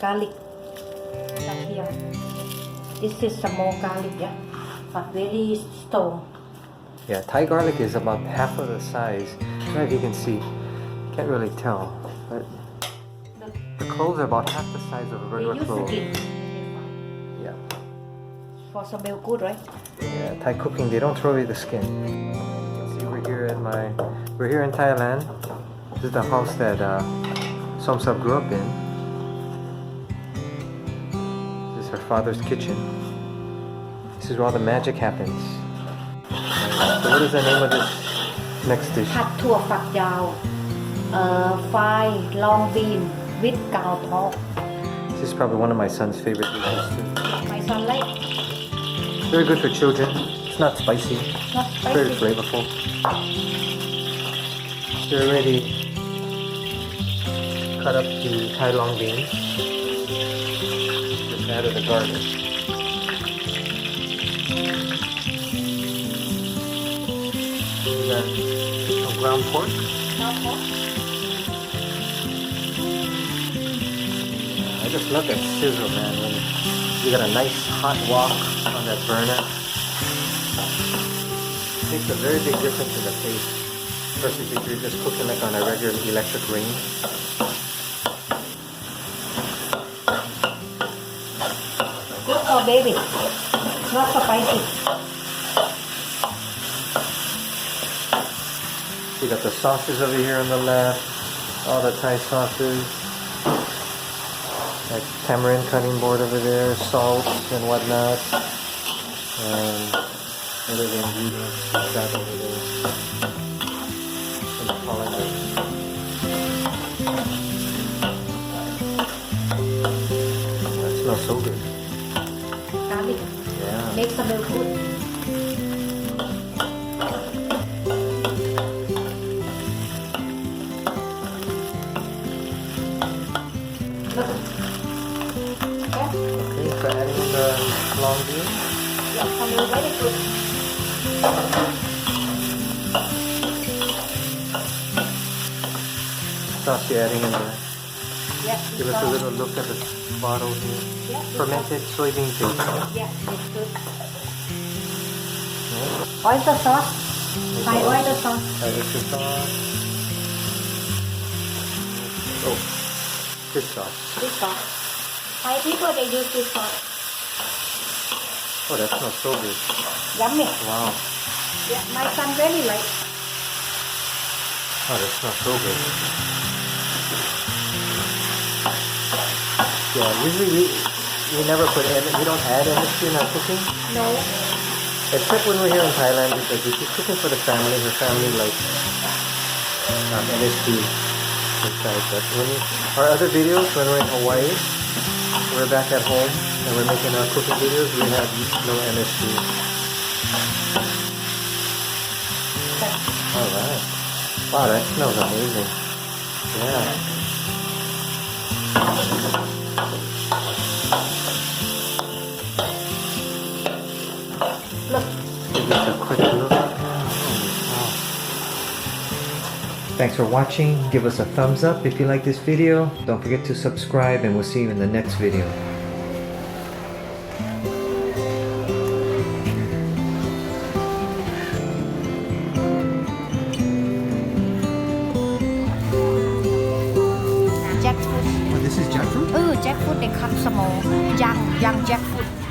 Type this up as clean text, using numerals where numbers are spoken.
garlic กระเทียม This is small garlic, yeah, but very strong. Yeah, Thai garlic is about half of the size. I don't know if you can see. Can't really tell. But the cloves are about half the size of a They regular use clove. skin Yeah. for smell good, right? Yeah, Thai cooking, they don't throw away the skin. See, we're here in Thailand. This is the house that Somsub grew up in. This is her father's kitchen. This is where all the magic happens. So what is the name of this next dish? Pad Tua Fak Yao, fried long bean with gao talk. This is probably one of my son's favorite dishes too. My son like Very good for children. It's not spicy. not Very spicy. flavorful. Here already cut up the Thai long beans. Just added the garlic. We got some ground pork. Gao talk. I just love that sizzle, man. When you got a nice hot wok on that burner. Makes a very big difference in the taste versus if you're just cooking like on a regular electric range. Good for baby. Not spicy. You got the sauces over here on the left, all the Thai sauces, like tamarind cutting board over there, salt and whatnot, and other ingredients like that over there. Some colander. That smells so good. Garlic Yeah. makes smell good. Look. Yeah, Okay, so adding the long bean. yeah, smell very good. Sauce you're adding in there. Yeah, Give us a little look at the bottle here. Yeah, Fermented soybean paste. yeah, it's good. Yeah. Oyster sauce. Thai oyster sauce. Oyster sauce. Oh, fish sauce. This sauce. Thai people they use this sauce. Oh, that smells so good. Yummy. Wow. Yeah, my son really like. Oh, that smells so good. Yeah, usually we never put we don't add MSG in our cooking. No. Except when we're here in Thailand because if you're cooking for the family, her family likes MSG inside. But our other videos, when we're in Hawaii, we're back at home and we're making our cooking videos, we have no MSG. Alright. Wow, that smells amazing. Yeah. Look. Give this a quick look. Wow. Thanks for watching. Give us a thumbs up if you like this video. Don't forget to subscribe and we'll see you in the next video. Jackfruit. Oh, this is jackfruit? Jackfruit they cut small. Young jackfruit.